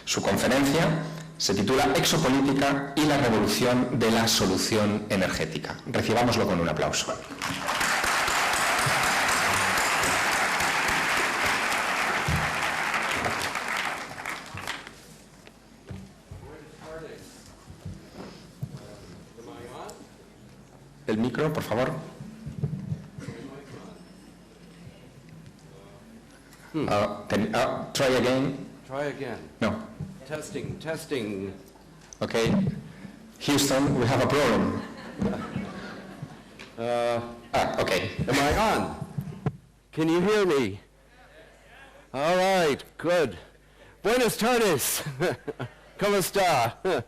Su conferencia se titula Exopolítica y la revolución de la solución energética. Recibámoslo con un aplauso. El micro, por favor. Try again. Try again. No. Testing, testing. Okay. Houston, we have a problem. Okay. Am I on? Can you hear me? All right, good. Buenas tardes. ¿Cómo está?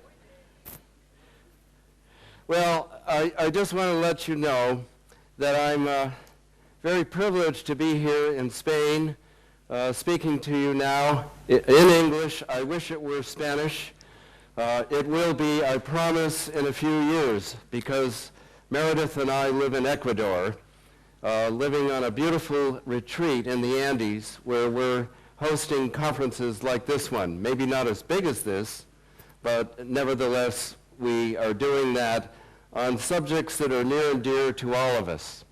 Well, I just want to let you know that I'm very privileged to be here in Spain, speaking to you now in English. I wish it were Spanish. It will be, I promise, in a few years, because Meredith and I live in Ecuador, living on a beautiful retreat in the Andes where we're hosting conferences like this one. Maybe not as big as this, but nevertheless, we are doing that on subjects that are near and dear to all of us.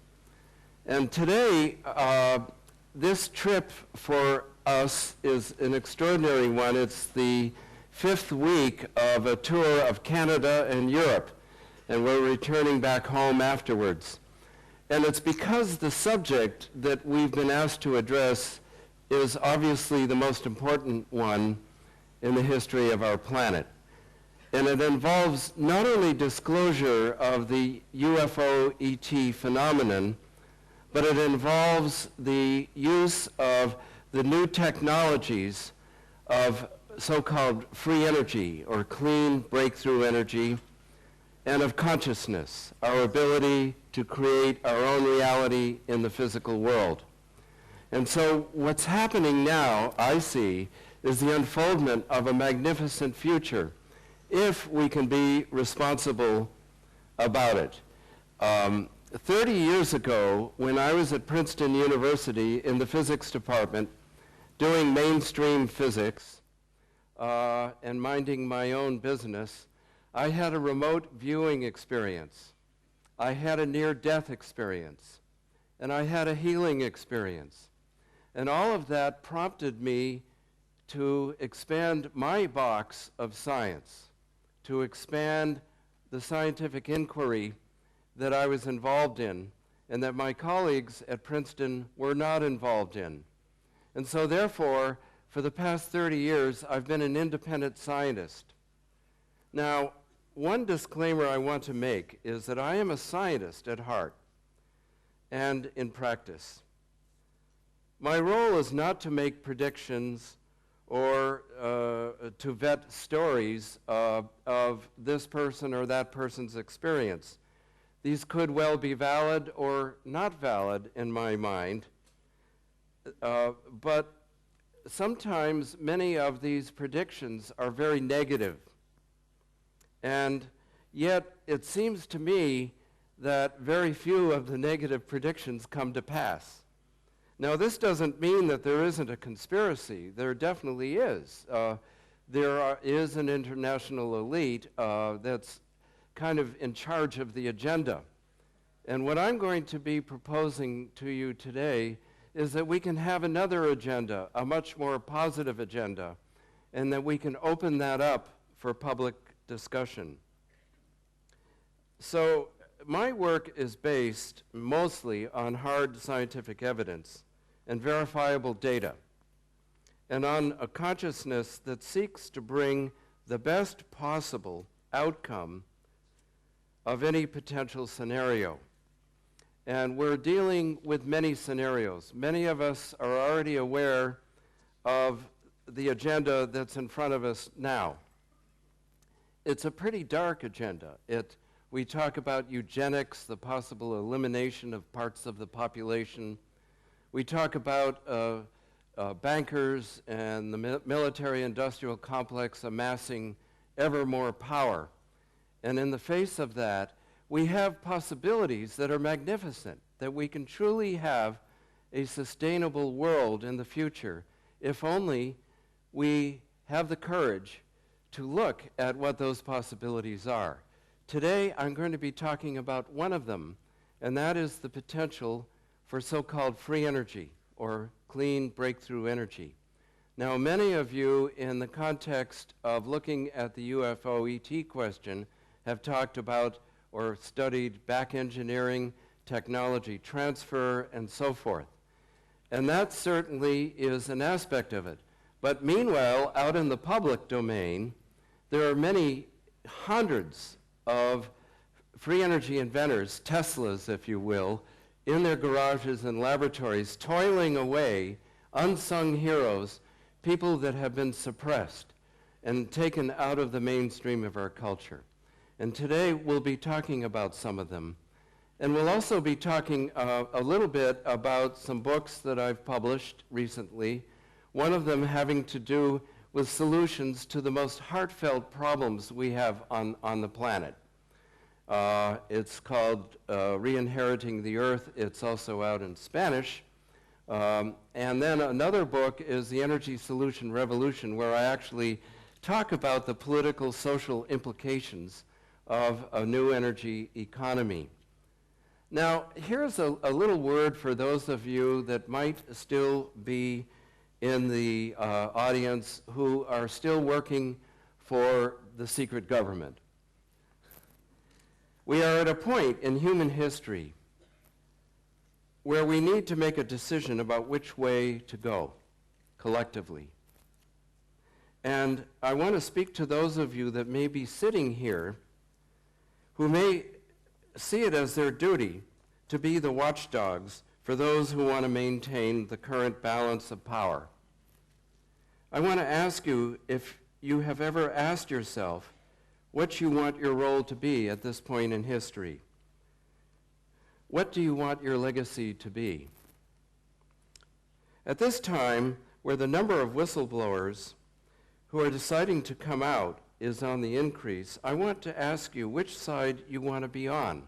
And today, this trip for us is an extraordinary one. It's the 5th week of a tour of Canada and Europe, and we're returning back home afterwards. And it's because the subject that we've been asked to address is obviously the most important one in the history of our planet. And it involves not only disclosure of the UFO ET phenomenon, but it involves the use of the new technologies of so-called free energy or clean breakthrough energy, and of consciousness, our ability to create our own reality in the physical world. And so what's happening now, I see, is the unfoldment of a magnificent future, if we can be responsible about it. 30 years ago, when I was at Princeton University in the physics department doing mainstream physics and minding my own business, I had a remote viewing experience. I had a near-death experience. And I had a healing experience. And all of that prompted me to expand my box of science, to expand the scientific inquiry that I was involved in and that my colleagues at Princeton were not involved in. And so therefore, for the past 30 years, I've been an independent scientist. Now, one disclaimer I want to make is that I am a scientist at heart and in practice. My role is not to make predictions or to vet stories of this person or that person's experience. These could well be valid or not valid in my mind, but sometimes many of these predictions are very negative. And yet it seems to me that very few of the negative predictions come to pass. Now, this doesn't mean that there isn't a conspiracy. There definitely is. There is an international elite that's kind of in charge of the agenda. And what I'm going to be proposing to you today is that we can have another agenda, a much more positive agenda, and that we can open that up for public discussion. So my work is based mostly on hard scientific evidence and verifiable data, and on a consciousness that seeks to bring the best possible outcome of any potential scenario. And we're dealing with many scenarios. Many of us are already aware of the agenda that's in front of us now. It's a pretty dark agenda. We talk about eugenics, the possible elimination of parts of the population. We talk about bankers and the military-industrial complex amassing ever more power. And in the face of that, we have possibilities that are magnificent, that we can truly have a sustainable world in the future, if only we have the courage to look at what those possibilities are. Today, I'm going to be talking about one of them, and that is the potential for so-called free energy, or clean breakthrough energy. Now, many of you, in the context of looking at the UFO ET question, have talked about or studied back engineering, technology transfer, and so forth. And that certainly is an aspect of it. But meanwhile, out in the public domain, there are many hundreds of free energy inventors, Teslas, if you will, in their garages and laboratories, toiling away, unsung heroes, people that have been suppressed and taken out of the mainstream of our culture. And today we'll be talking about some of them. And we'll also be talking a little bit about some books that I've published recently, one of them having to do with solutions to the most heartfelt problems we have on the planet. It's called Re-Inheriting the Earth. It's also out in Spanish. And then another book is The Energy Solution Revolution, where I actually talk about the political, social implications of a new energy economy. Now, here's a little word for those of you that might still be in the audience who are still working for the secret government. We are at a point in human history where we need to make a decision about which way to go collectively. And I want to speak to those of you that may be sitting here who may see it as their duty to be the watchdogs for those who want to maintain the current balance of power. I want to ask you if you have ever asked yourself what you want your role to be at this point in history. What do you want your legacy to be? At this time, where the number of whistleblowers who are deciding to come out is on the increase, I want to ask you which side you want to be on.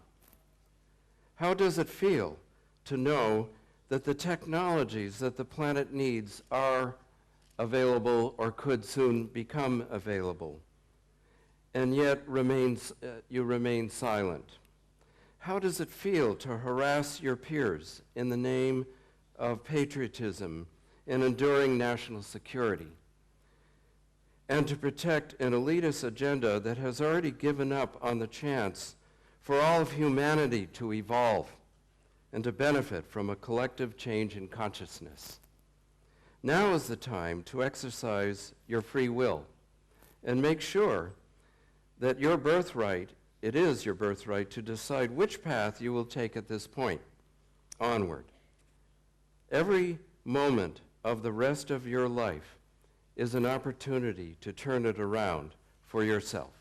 How does it feel to know that the technologies that the planet needs are available or could soon become available, and yet you remain silent? How does it feel to harass your peers in the name of patriotism and enduring national security, and to protect an elitist agenda that has already given up on the chance for all of humanity to evolve and to benefit from a collective change in consciousness? Now is the time to exercise your free will and make sure that your birthright, it is your birthright to decide which path you will take at this point onward. Every moment of the rest of your life is an opportunity to turn it around for yourself.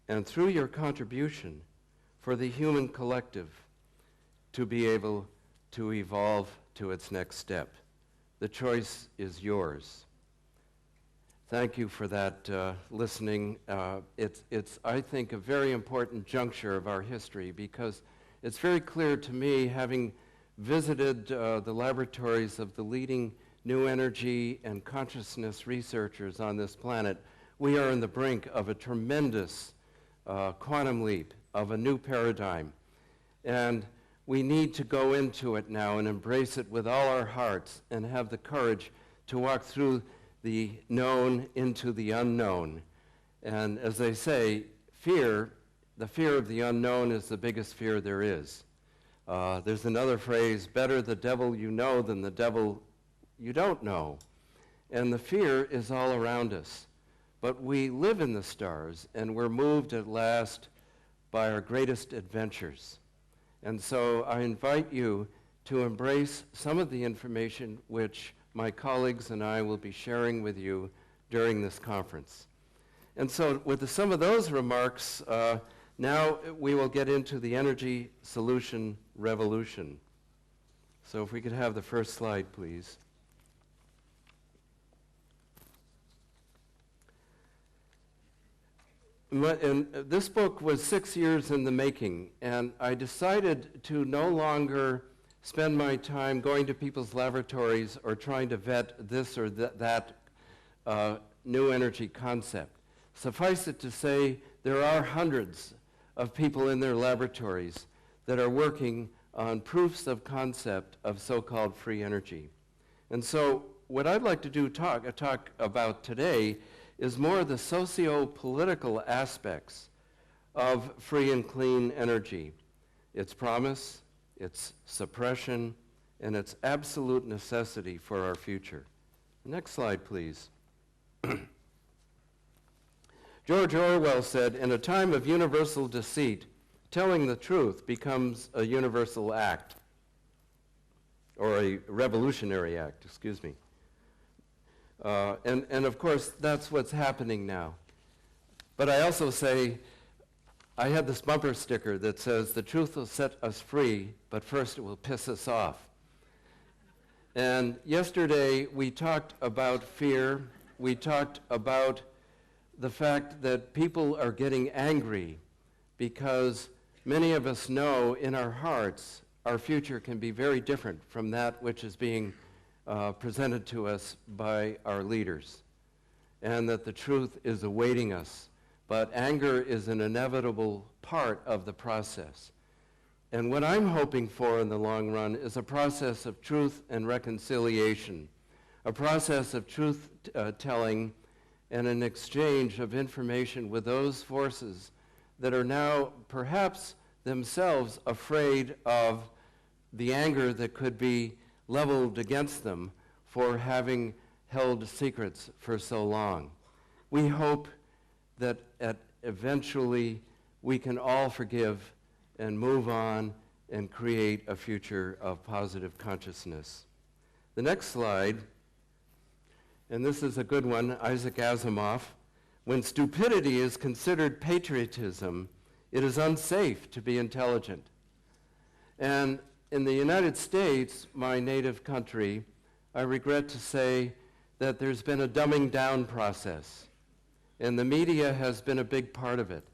And through your contribution for the human collective to be able to evolve to its next step. The choice is yours. Thank you for that listening. It's, I think, a very important juncture of our history, because it's very clear to me, having visited the laboratories of the leading new energy and consciousness researchers on this planet, we are on the brink of a tremendous quantum leap of a new paradigm. And we need to go into it now and embrace it with all our hearts and have the courage to walk through the known into the unknown. And as they say, fear, the fear of the unknown is the biggest fear there is. There's another phrase, better the devil you know than the devil you don't know. And the fear is all around us. But we live in the stars, and we're moved at last by our greatest adventures. And so I invite you to embrace some of the information which my colleagues and I will be sharing with you during this conference. And so with some of those remarks, now we will get into the energy solution revolution. So if we could have the first slide, please. And this book was 6 years in the making, and I decided to no longer spend my time going to people's laboratories or trying to vet this or that new energy concept. Suffice it to say, there are hundreds of people in their laboratories that are working on proofs of concept of so-called free energy. And so what I'd like to do talk about today is more the socio-political aspects of free and clean energy, its promise, its suppression, and its absolute necessity for our future. Next slide, please. George Orwell said, "In a time of universal deceit, telling the truth becomes a universal act," or a revolutionary act, excuse me. And of course, that's what's happening now. But I also say, I had this bumper sticker that says, "The truth will set us free, but first it will piss us off." And yesterday we talked about fear. We talked about the fact that people are getting angry because many of us know in our hearts our future can be very different from that which is being presented to us by our leaders, and that the truth is awaiting us. But anger is an inevitable part of the process. And what I'm hoping for in the long run is a process of truth and reconciliation, a process of truth telling and an exchange of information with those forces that are now perhaps themselves afraid of the anger that could be leveled against them for having held secrets for so long. We hope that eventually we can all forgive and move on and create a future of positive consciousness. The next slide, and this is a good one, Isaac Asimov. "When stupidity is considered patriotism, it is unsafe to be intelligent." And in the United States, my native country, I regret to say that there's been a dumbing down process, and the media has been a big part of it.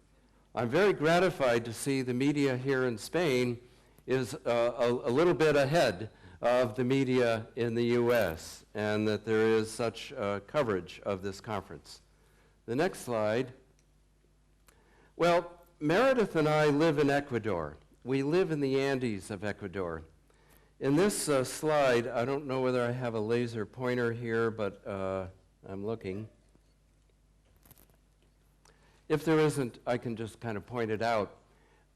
I'm very gratified to see the media here in Spain is a little bit ahead of the media in the US, and that there is such coverage of this conference. The next slide. Well, Meredith and I live in Ecuador. We live in the Andes of Ecuador. In this slide, I don't know whether I have a laser pointer here, but I'm looking. If there isn't, I can just kind of point it out.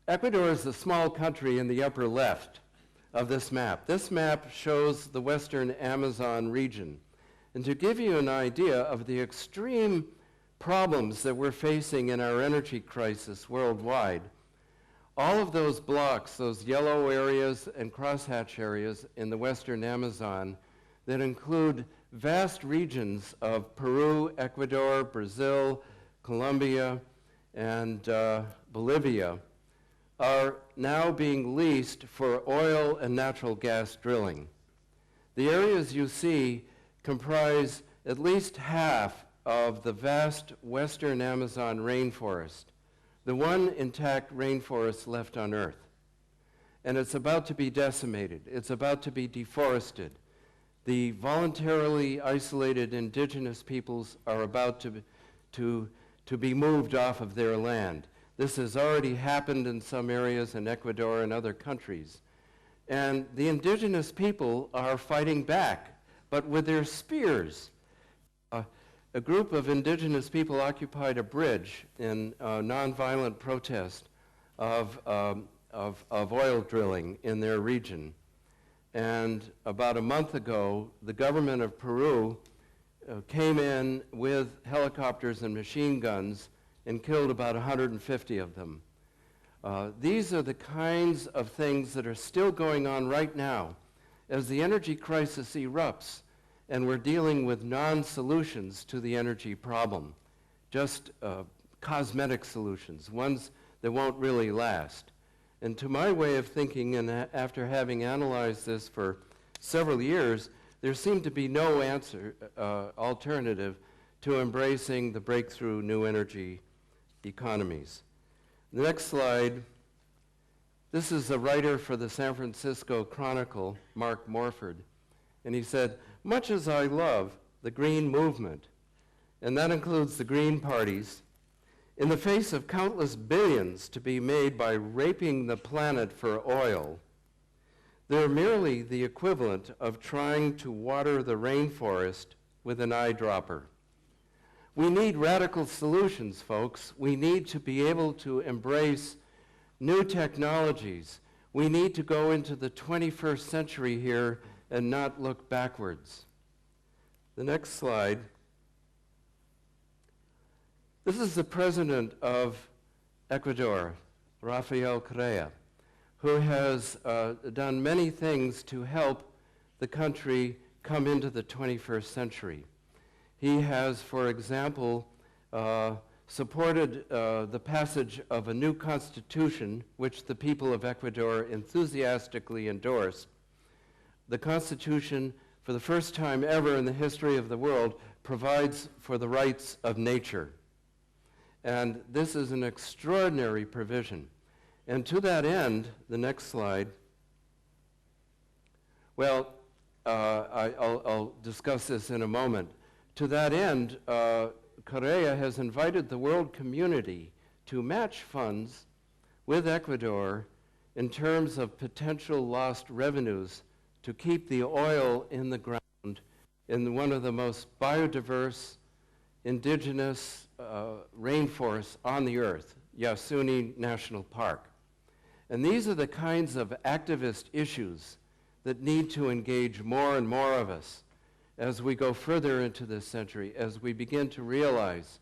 Ecuador is a small country in the upper left of this map. This map shows the western Amazon region. And to give you an idea of the extreme problems that we're facing in our energy crisis worldwide, all of those blocks, those yellow areas and crosshatch areas in the western Amazon that include vast regions of Peru, Ecuador, Brazil, Colombia, and Bolivia, are now being leased for oil and natural gas drilling. The areas you see comprise at least half of the vast western Amazon rainforest, the one intact rainforest left on Earth. And it's about to be decimated. It's about to be deforested. The voluntarily isolated indigenous peoples are about to be moved off of their land. This has already happened in some areas in Ecuador and other countries. And the indigenous people are fighting back, but with their spears. A group of indigenous people occupied a bridge in nonviolent protest of oil drilling in their region. And about a month ago, the government of Peru came in with helicopters and machine guns and killed about 150 of them. These are the kinds of things that are still going on right now as the energy crisis erupts and we're dealing with non-solutions to the energy problem, just cosmetic solutions, ones that won't really last. And to my way of thinking, and after having analyzed this for several years, there seemed to be no alternative to embracing the breakthrough new energy economies. The next slide. This is a writer for the San Francisco Chronicle, Mark Morford, and he said, "Much as I love the green movement, and that includes the green parties, in the face of countless billions to be made by raping the planet for oil, they're merely the equivalent of trying to water the rainforest with an eyedropper. We need radical solutions, folks. We need to be able to embrace new technologies. We need to go into the 21st century here and not look backwards. The next slide. This is the president of Ecuador, Rafael Correa, who has done many things to help the country come into the 21st century. He has, for example, supported the passage of a new constitution, which the people of Ecuador enthusiastically endorsed. The constitution, for the first time ever in the history of the world, provides for the rights of nature. And this is an extraordinary provision. And to that end, the next slide, well, I'll discuss this in a moment. To that end, Correa has invited the world community to match funds with Ecuador in terms of potential lost revenues to keep the oil in the ground in one of the most biodiverse, indigenous rainforests on the earth, Yasuni National Park. And these are the kinds of activist issues that need to engage more and more of us as we go further into this century, as we begin to realize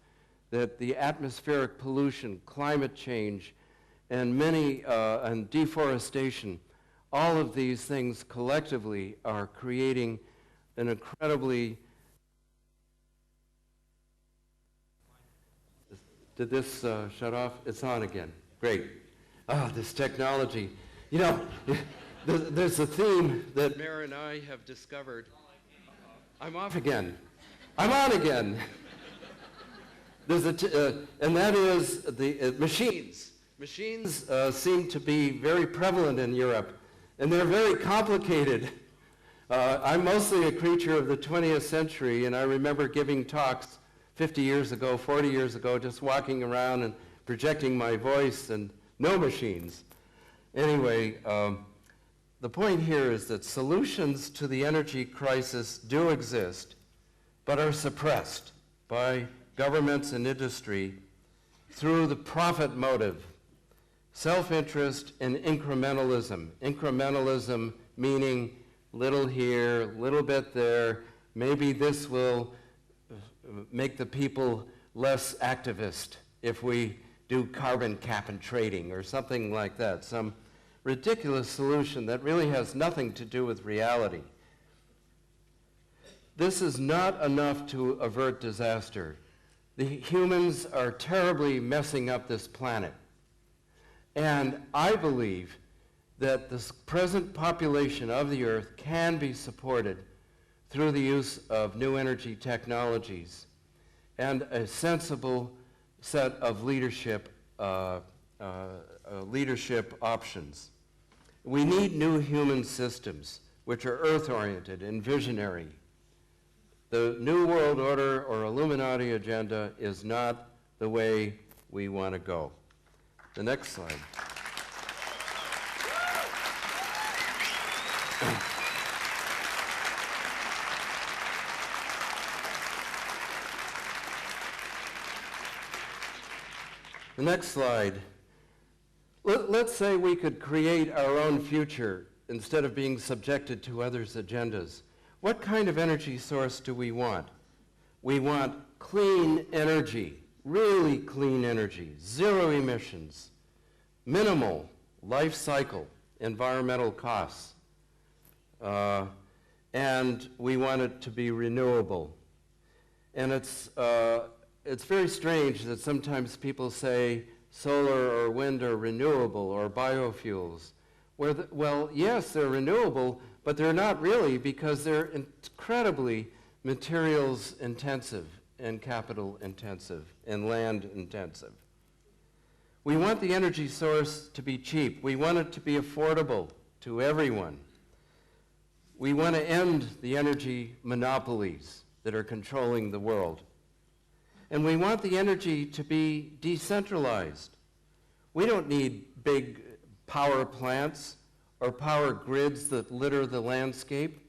that the atmospheric pollution, climate change, and and deforestation, all of these things collectively are creating an incredibly... Did this shut off? It's on again. Great. Oh, this technology. You know, there's a theme that Mara and I have discovered. I'm off again. I'm on again. There's and that is the machines. Machines seem to be very prevalent in Europe, and they're very complicated. I'm mostly a creature of the 20th century, and I remember giving talks 50 years ago, 40 years ago, just walking around and projecting my voice and no machines. Anyway, the point here is that solutions to the energy crisis do exist, but are suppressed by governments and industry through the profit motive, self-interest, and incrementalism. Incrementalism meaning little here, little bit there, maybe this will make the people less activist if we do carbon cap and trading or something like that, some ridiculous solution that really has nothing to do with reality. This is not enough to avert disaster. The humans are terribly messing up this planet. And I believe that the present population of the Earth can be supported through the use of new energy technologies and a sensible set of leadership options. We need new human systems which are Earth-oriented and visionary. The New World Order or Illuminati agenda is not the way we want to go. The next slide. The next slide. Let's say we could create our own future instead of being subjected to others' agendas. What kind of energy source do we want? We want clean energy, really clean energy, zero emissions, minimal life cycle environmental costs, and we want it to be renewable. And it's very strange that sometimes people say solar or wind are renewable or biofuels. Well, yes, they're renewable, but they're not really because they're incredibly materials intensive and capital intensive and land intensive. We want the energy source to be cheap. We want it to be affordable to everyone. We want to end the energy monopolies that are controlling the world. And we want the energy to be decentralized. We don't need big power plants or power grids that litter the landscape.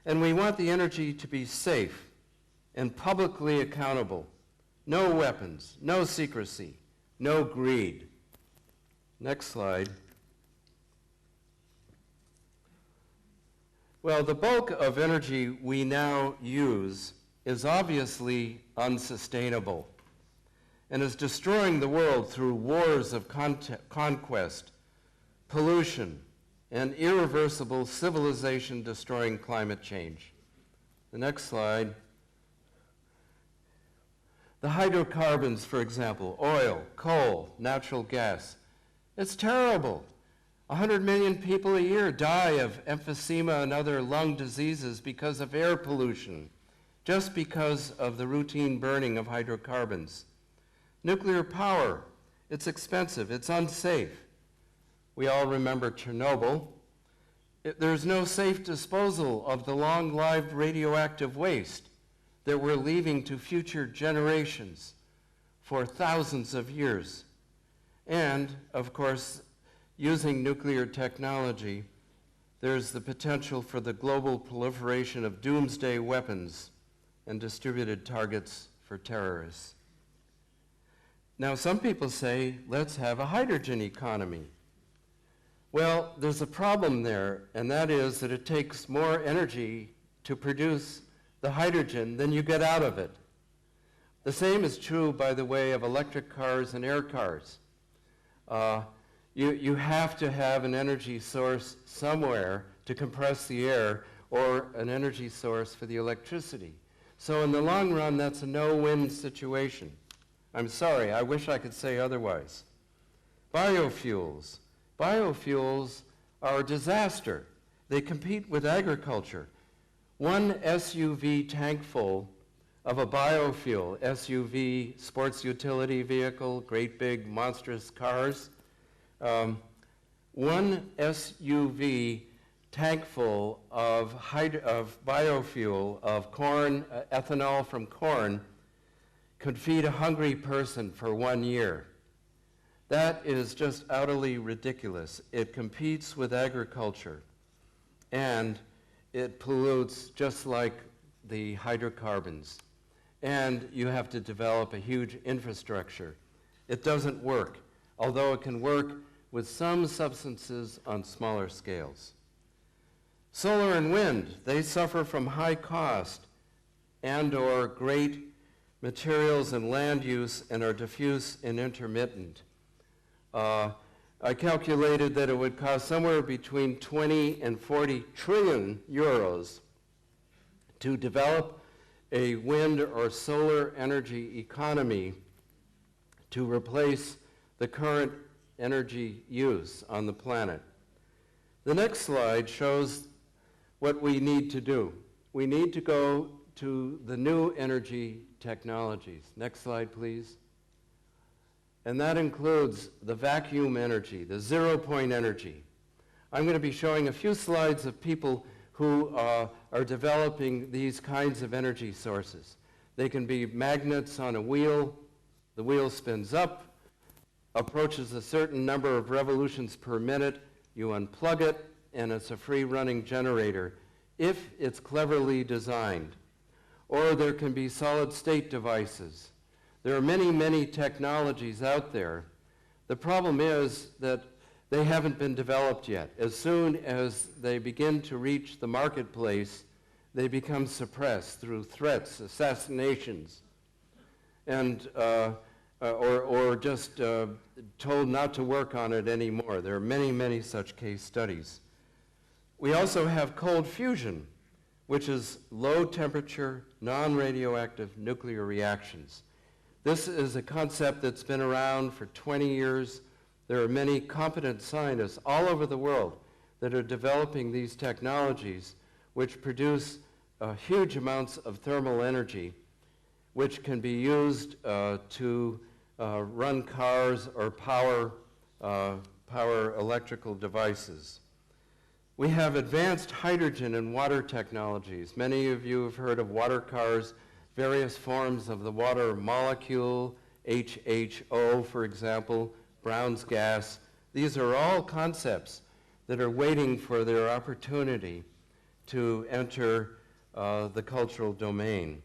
And we want the energy to be safe and publicly accountable. No weapons, no secrecy, no greed. Next slide. Well, the bulk of energy we now use is obviously unsustainable and is destroying the world through wars of conquest, pollution, and irreversible civilization-destroying climate change. The next slide. The hydrocarbons, for example, oil, coal, natural gas. It's terrible. 100 million people a year die of emphysema and other lung diseases because of air pollution, just because of the routine burning of hydrocarbons. Nuclear power, it's expensive, it's unsafe. We all remember Chernobyl. There's no safe disposal of the long-lived radioactive waste that we're leaving to future generations for thousands of years. And, of course, using nuclear technology, there's the potential for the global proliferation of doomsday weapons and distributed targets for terrorists. Now, some people say, let's have a hydrogen economy. Well, there's a problem there, and that is that it takes more energy to produce the hydrogen than you get out of it. The same is true, by the way, of electric cars and air cars. You have to have an energy source somewhere to compress the air or an energy source for the electricity. So in the long run, that's a no-win situation. I'm sorry, I wish I could say otherwise. Biofuels. Biofuels are a disaster. They compete with agriculture. One SUV tank full of a biofuel, SUV, sports utility vehicle, great big monstrous cars, one SUV tank full of biofuel, of corn, ethanol from corn, could feed a hungry person for 1 year. That is just utterly ridiculous. It competes with agriculture, and it pollutes just like the hydrocarbons. And you have to develop a huge infrastructure. It doesn't work, although it can work with some substances on smaller scales. Solar and wind, they suffer from high cost and/or great materials and land use and are diffuse and intermittent. I calculated that it would cost somewhere between 20 and 40 trillion euros to develop a wind or solar energy economy to replace the current energy use on the planet. The next slide shows what we need to do. We need to go to the new energy technologies. Next slide, please. And that includes the vacuum energy, the zero-point energy. I'm going to be showing a few slides of people who are developing these kinds of energy sources. They can be magnets on a wheel. The wheel spins up, approaches a certain number of revolutions per minute. You unplug it, and it's a free-running generator if it's cleverly designed. Or there can be solid-state devices. There are many, many technologies out there. The problem is that they haven't been developed yet. As soon as they begin to reach the marketplace, they become suppressed through threats, assassinations, and or just told not to work on it anymore. There are many, many such case studies. We also have cold fusion, which is low temperature, non-radioactive nuclear reactions. This is a concept that's been around for 20 years. There are many competent scientists all over the world that are developing these technologies which produce huge amounts of thermal energy which can be used to run cars or power electrical devices. We have advanced hydrogen and water technologies. Many of you have heard of water cars various forms of the water molecule, HHO, for example, Brown's gas. These are all concepts that are waiting for their opportunity to enter the cultural domain.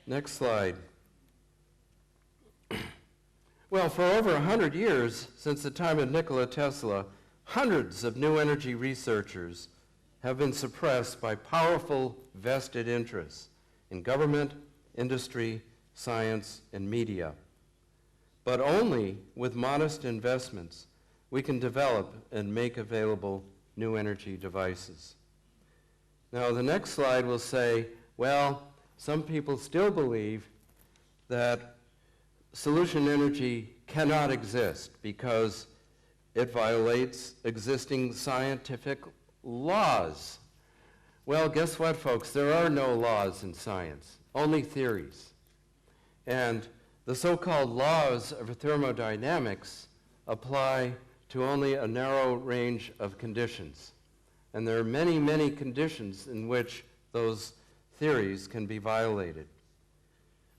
Next slide. Well, for over 100 years, since the time of Nikola Tesla, hundreds of new energy researchers have been suppressed by powerful vested interests in government, industry, science, and media. But only with modest investments we can develop and make available new energy devices. Now, the next slide will say, well, some people still believe that solution energy cannot exist because it violates existing scientific laws. Well, guess what, folks? There are no laws in science, only theories. And the so-called laws of thermodynamics apply to only a narrow range of conditions. And there are many, many conditions in which those theories can be violated.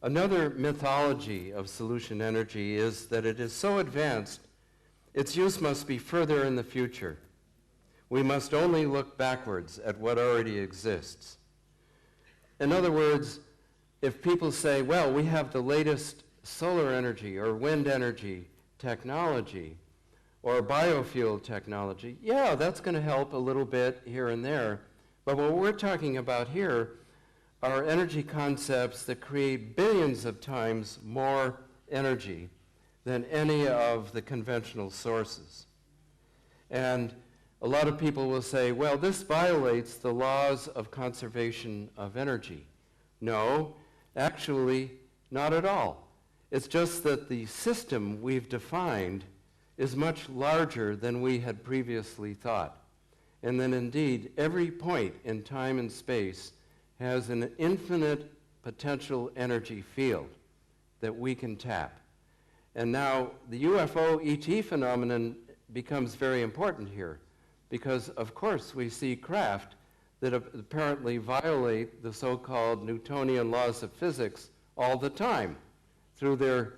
Another mythology of solution energy is that it is so advanced, its use must be further in the future. We must only look backwards at what already exists. In other words, if people say, well, we have the latest solar energy or wind energy technology or biofuel technology, yeah, that's going to help a little bit here and there. But what we're talking about here are energy concepts that create billions of times more energy than any of the conventional sources. And a lot of people will say, well, this violates the laws of conservation of energy. No, actually, not at all. It's just that the system we've defined is much larger than we had previously thought. And then indeed, every point in time and space has an infinite potential energy field that we can tap. And now the UFO ET phenomenon becomes very important here because, of course, we see craft that apparently violate the so-called Newtonian laws of physics all the time through their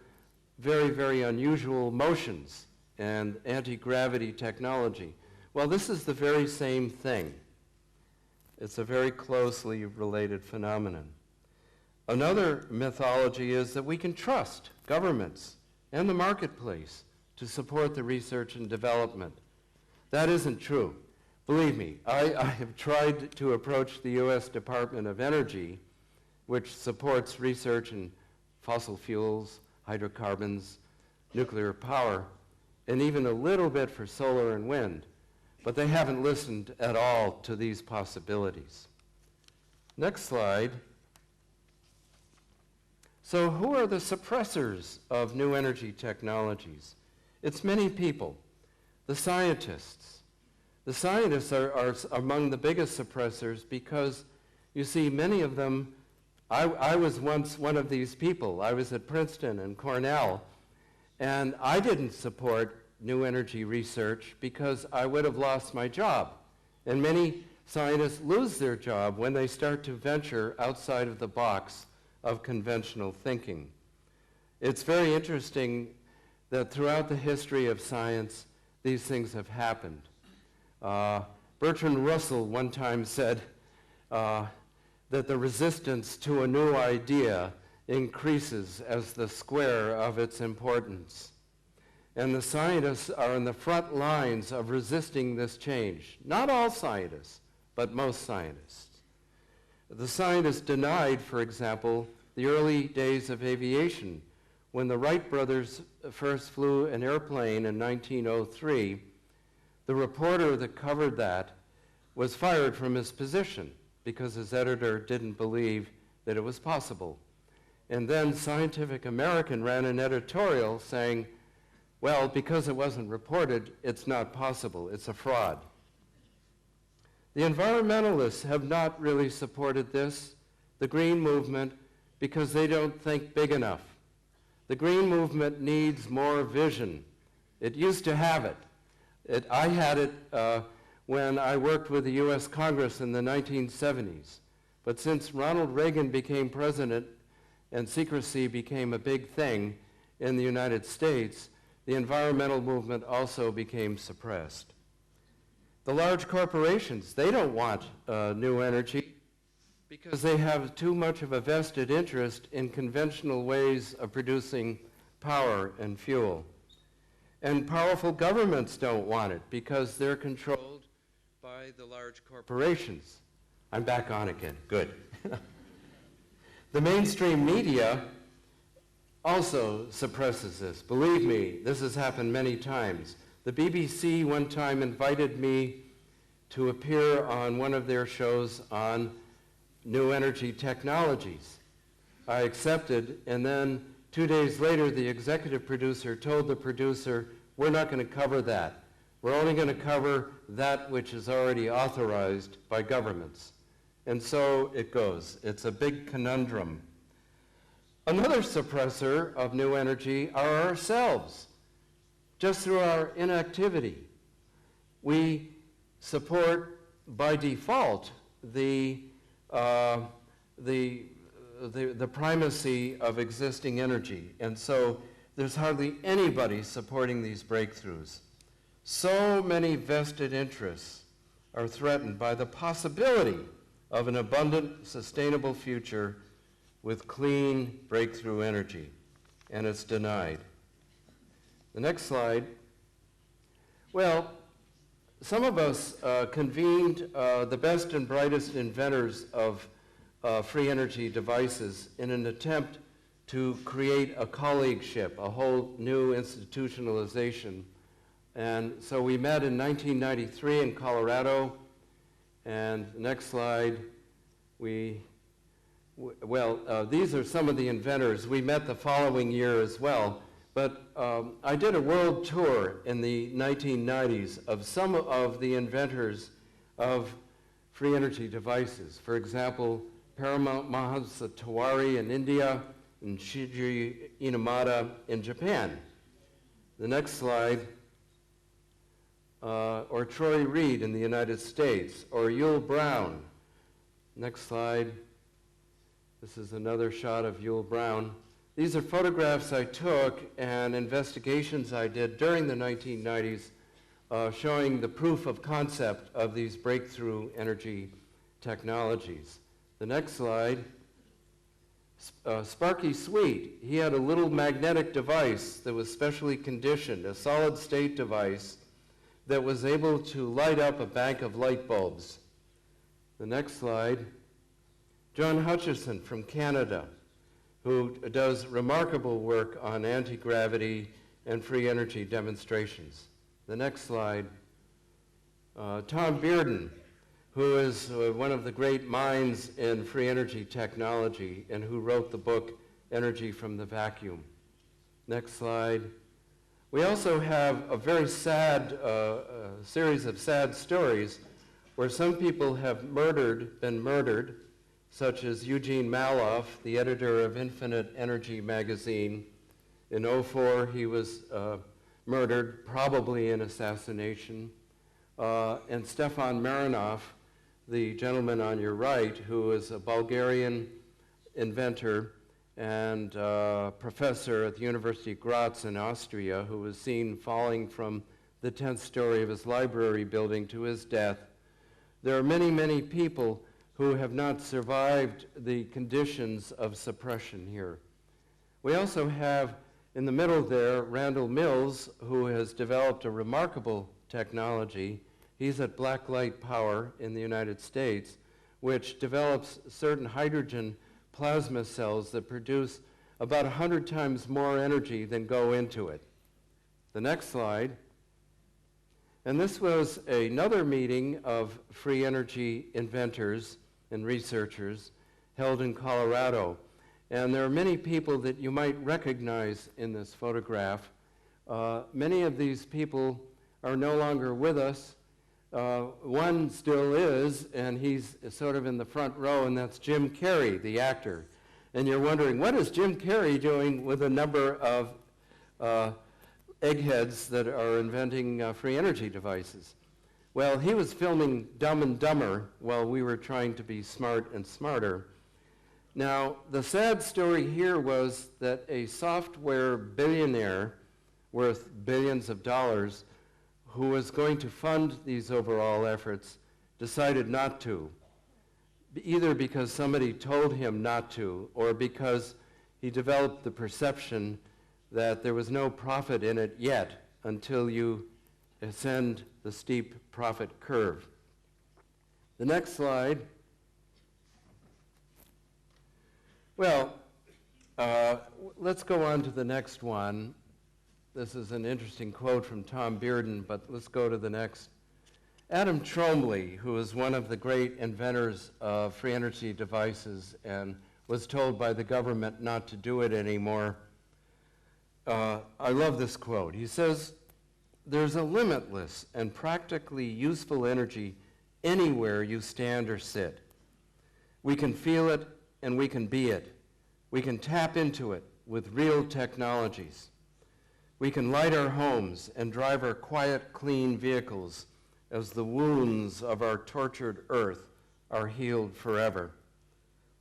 very, very unusual motions and anti-gravity technology. Well, this is the very same thing. It's a very closely related phenomenon. Another mythology is that we can trust governments and the marketplace to support the research and development. That isn't true. Believe me, I have tried to approach the U.S. Department of Energy, which supports research in fossil fuels, hydrocarbons, nuclear power, and even a little bit for solar and wind. But they haven't listened at all to these possibilities. Next slide. So who are the suppressors of new energy technologies? It's many people. The scientists. The scientists are among the biggest suppressors because, you see, many of them, I was once one of these people. I was at Princeton and Cornell, and I didn't support new energy research because I would have lost my job. And many scientists lose their job when they start to venture outside of the box of conventional thinking. It's very interesting that throughout the history of science, these things have happened. Bertrand Russell one time said that the resistance to a new idea increases as the square of its importance. And the scientists are in the front lines of resisting this change. Not all scientists, but most scientists. The scientists denied, for example, the early days of aviation. When the Wright brothers first flew an airplane in 1903, the reporter that covered that was fired from his position because his editor didn't believe that it was possible. And then Scientific American ran an editorial saying, well, because it wasn't reported, it's not possible. It's a fraud. The environmentalists have not really supported this, the green movement, because they don't think big enough. The green movement needs more vision. It used to have it. I had it when I worked with the U.S. Congress in the 1970s. But since Ronald Reagan became president and secrecy became a big thing in the United States, the environmental movement also became suppressed. The large corporations, they don't want new energy because they have too much of a vested interest in conventional ways of producing power and fuel. And powerful governments don't want it because they're controlled by the large corporations. I'm back on again, good. The mainstream media also suppresses this. Believe me, this has happened many times. The BBC one time invited me to appear on one of their shows on new energy technologies. I accepted, and then 2 days later, the executive producer told the producer, we're not going to cover that. We're only going to cover that which is already authorized by governments. And so it goes. It's a big conundrum. Another suppressor of new energy are ourselves, just through our inactivity. We support, by default, the primacy of existing energy. And so there's hardly anybody supporting these breakthroughs. So many vested interests are threatened by the possibility of an abundant, sustainable future with clean breakthrough energy, and it's denied. The next slide. Well, some of us convened the best and brightest inventors of free energy devices in an attempt to create a colleagueship, a whole new institutionalization. And so we met in 1993 in Colorado, and the next slide, these are some of the inventors. We met the following year as well, but I did a world tour in the 1990s of some of the inventors of free energy devices. For example, Paramahansa Tewari in India and Shigeru Inamada in Japan. The next slide, or Troy Reed in the United States, or Yul Brown. Next slide. This is another shot of Yul Brown. These are photographs I took and investigations I did during the 1990s showing the proof of concept of these breakthrough energy technologies. The next slide, Sparky Sweet. He had a little magnetic device that was specially conditioned, a solid state device that was able to light up a bank of light bulbs. The next slide, John Hutchison from Canada, who does remarkable work on anti-gravity and free energy demonstrations. The next slide, Tom Bearden, who is one of the great minds in free energy technology and who wrote the book Energy from the Vacuum. Next slide. We also have a very sad series of sad stories where some people have been murdered, such as Eugene Mallove, the editor of Infinite Energy magazine. In 2004, he was murdered, probably in assassination. And Stefan Marinov, the gentleman on your right, who is a Bulgarian inventor and professor at the University of Graz in Austria, who was seen falling from the 10th story of his library building to his death. There are many, many people who have not survived the conditions of suppression here. We also have in the middle there Randall Mills, who has developed a remarkable technology. He's at Blacklight Power in the United States, which develops certain hydrogen plasma cells that produce about 100 times more energy than go into it. The next slide. And this was another meeting of free energy inventors and researchers held in Colorado. And there are many people that you might recognize in this photograph. Many of these people are no longer with us. One still is, and he's sort of in the front row, and that's Jim Carrey, the actor. And you're wondering, what is Jim Carrey doing with a number of eggheads that are inventing free energy devices? Well, he was filming Dumb and Dumber while we were trying to be smart and smarter. Now, the sad story here was that a software billionaire worth billions of dollars who was going to fund these overall efforts decided not to, either because somebody told him not to or because he developed the perception that there was no profit in it yet until you ascend the steep profit curve. The next slide. Well, let's go on to the next one. This is an interesting quote from Tom Bearden, but let's go to the next. Adam Trombley, who is one of the great inventors of free energy devices and was told by the government not to do it anymore, I love this quote. He says, "There's a limitless and practically useful energy anywhere you stand or sit. We can feel it and we can be it. We can tap into it with real technologies. We can light our homes and drive our quiet, clean vehicles as the wounds of our tortured Earth are healed forever.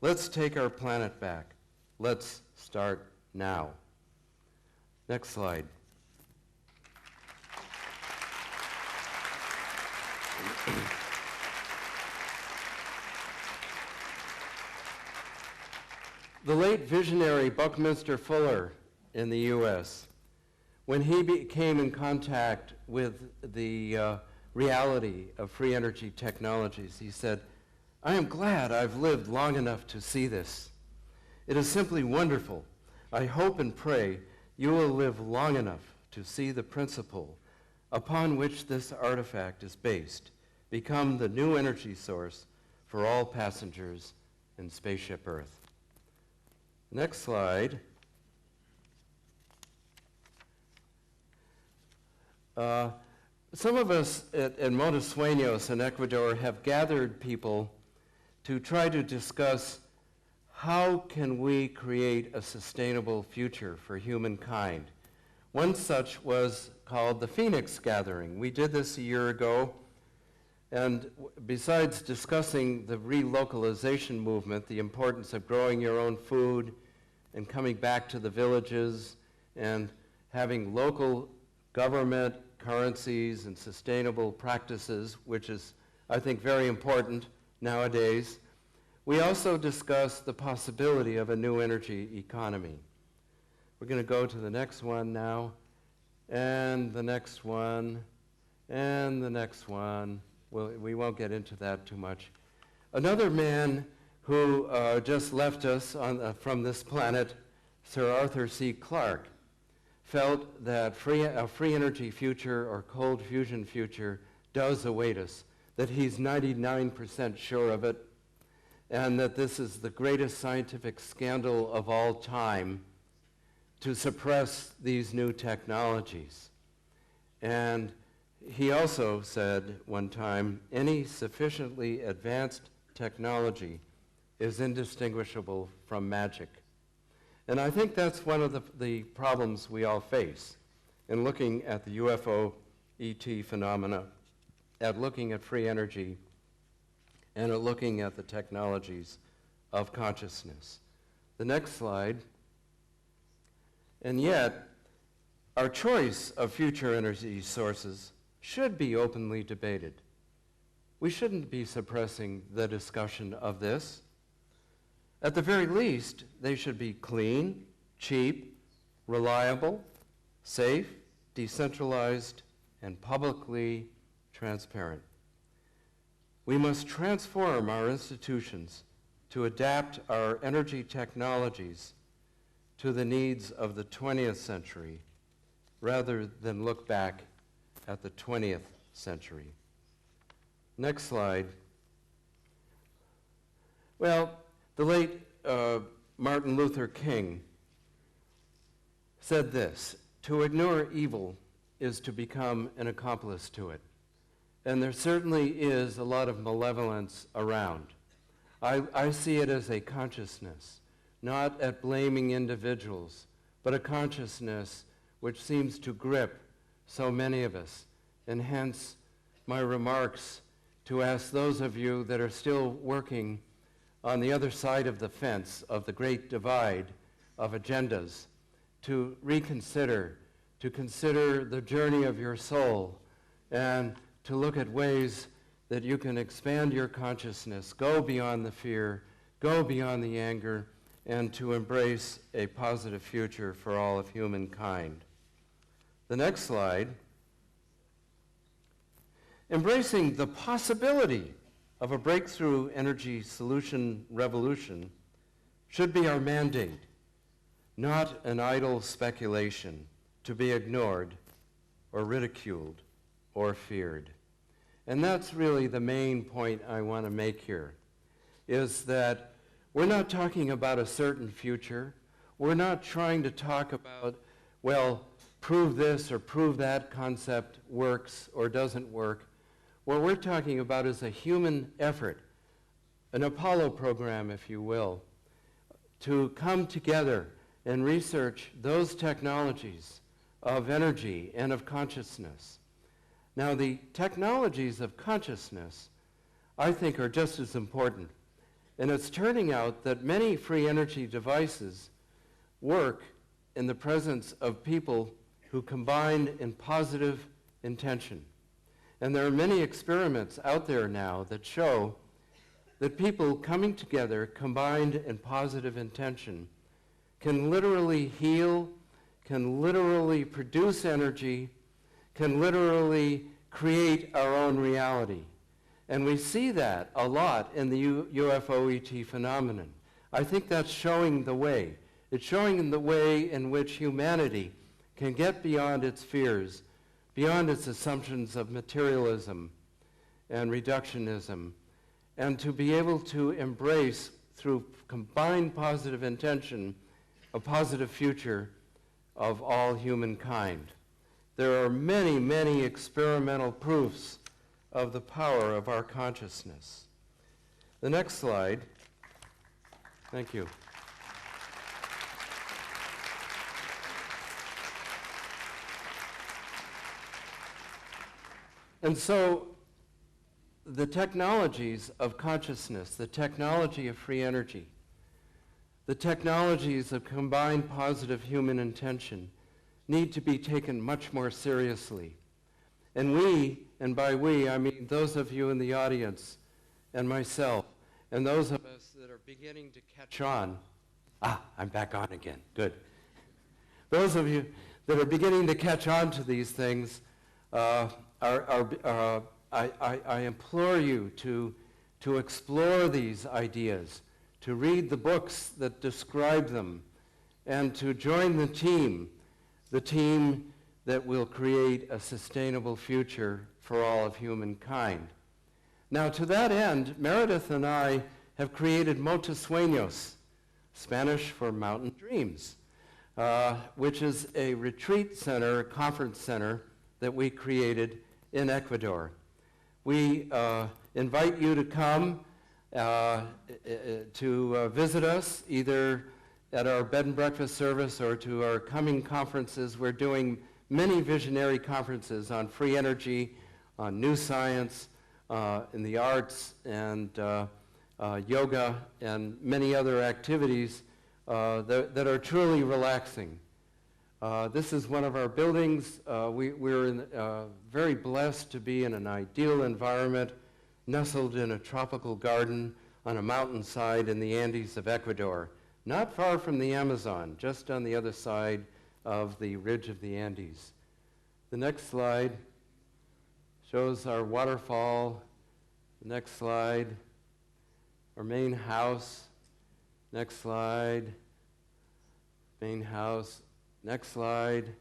Let's take our planet back. Let's start now." Next slide. The late visionary Buckminster Fuller in the U.S., when he came in contact with the reality of free energy technologies, he said, "I am glad I've lived long enough to see this. It is simply wonderful. I hope and pray you will live long enough to see the principle upon which this artifact is based become the new energy source for all passengers in Spaceship Earth." Next slide. Some of us at Montes Sueños in Ecuador have gathered people to try to discuss how can we create a sustainable future for humankind. One such was called the Phoenix Gathering. We did this a year ago, and besides discussing the relocalization movement, the importance of growing your own food and coming back to the villages and having local government currencies and sustainable practices, which is, I think, very important nowadays, we also discussed the possibility of a new energy economy. We're going to go to the next one now, and the next one, and the next one. Well, we won't get into that too much. Another man who just left us from this planet, Sir Arthur C. Clarke, felt that a free energy future or cold fusion future does await us, that he's 99% sure of it, and that this is the greatest scientific scandal of all time to suppress these new technologies. And he also said one time, any sufficiently advanced technology is indistinguishable from magic. And I think that's one of the problems we all face in looking at the UFO ET phenomena, at looking at free energy, and at looking at the technologies of consciousness. The next slide. And yet, our choice of future energy sources should be openly debated. We shouldn't be suppressing the discussion of this. At the very least, they should be clean, cheap, reliable, safe, decentralized, and publicly transparent. We must transform our institutions to adapt our energy technologies to the needs of the 20th century rather than look back at the 20th century. Next slide. Well, the late Martin Luther King said this, "To ignore evil is to become an accomplice to it." And there certainly is a lot of malevolence around. I see it as a consciousness, not at blaming individuals, but a consciousness which seems to grip so many of us, and hence my remarks to ask those of you that are still working on the other side of the fence of the great divide of agendas to reconsider, to consider the journey of your soul, and to look at ways that you can expand your consciousness, go beyond the fear, go beyond the anger, and to embrace a positive future for all of humankind. The next slide. Embracing the possibility of a breakthrough energy solution revolution should be our mandate, not an idle speculation to be ignored or ridiculed or feared. And that's really the main point I want to make here, is that we're not talking about a certain future. We're not trying to talk about, well, prove this or prove that concept works or doesn't work. What we're talking about is a human effort, an Apolloprogram, if you will, to come together and research those technologies of energy and of consciousness. Now, the technologies of consciousness, I think, are just as important. And it's turning out that many free energy devices work in the presence of people who combine in positive intention. And there are many experiments out there now that show that people coming together, combined in positive intention, can literally heal, can literally produce energy, can literally create our own reality. And we see that a lot in the UFO ET phenomenon. I think that's showing the way. It's showing the way in which humanity can get beyond its fears, beyond its assumptions of materialism and reductionism, and to be able to embrace, through combined positive intention, a positive future of all humankind. There are many, many experimental proofs of the power of our consciousness. The next slide. Thank you. And so the technologies of consciousness, the technology of free energy, the technologies of combined positive human intention need to be taken much more seriously. And we, and by we, I mean those of you in the audience and myself, and those of us that are beginning to catch on. I'm back on again. Good. Those of you that are beginning to catch on to these things, I implore you to explore these ideas, to read the books that describe them, and to join the team that will create a sustainable future for all of humankind. Now, to that end, Meredith and I have created Monte Sueños, Spanish for mountain dreams, which is a retreat center, a conference center that we created in Ecuador. We invite you to come to visit us, either at our bed and breakfast service or to our coming conferences. We're doing many visionary conferences on free energy, on new science, in the arts, and yoga, and many other activities that are truly relaxing. This is one of our buildings. We're very blessed to be in an ideal environment, nestled in a tropical garden on a mountainside in the Andes of Ecuador, not far from the Amazon, just on the other side of the ridge of the Andes. The next slide shows our waterfall. The next slide, our main house. Next slide, main house. Next slide.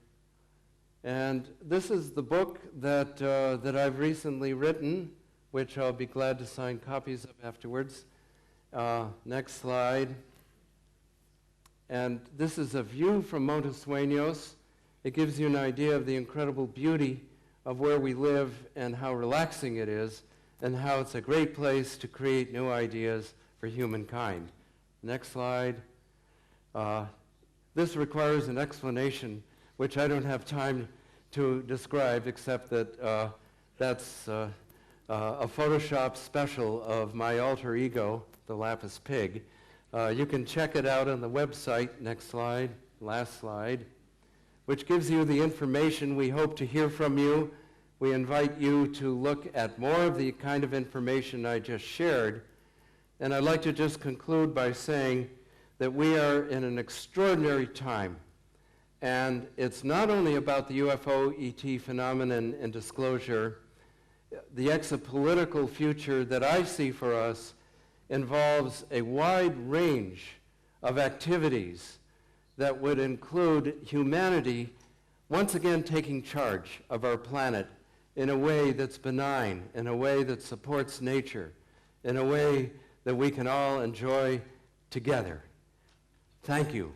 And this is the book that I've recently written, which I'll be glad to sign copies of afterwards. Next slide. And this is a view from Monte Sueños. It gives you an idea of the incredible beauty of where we live and how relaxing it is, and how it's a great place to create new ideas for humankind. Next slide. This requires an explanation, which I don't have time to describe, except that That's a Photoshop special of my alter ego, the Lapis Pig. You can check it out on the website, next slide, last slide, which gives you the information. We hope to hear from you. We invite you to look at more of the kind of information I just shared. And I'd like to just conclude by saying that we are in an extraordinary time. And it's not only about the UFO ET phenomenon and disclosure. The exopolitical future that I see for us involves a wide range of activities that would include humanity once again taking charge of our planet in a way that's benign, in a way that supports nature, in a way that we can all enjoy together. Thank you.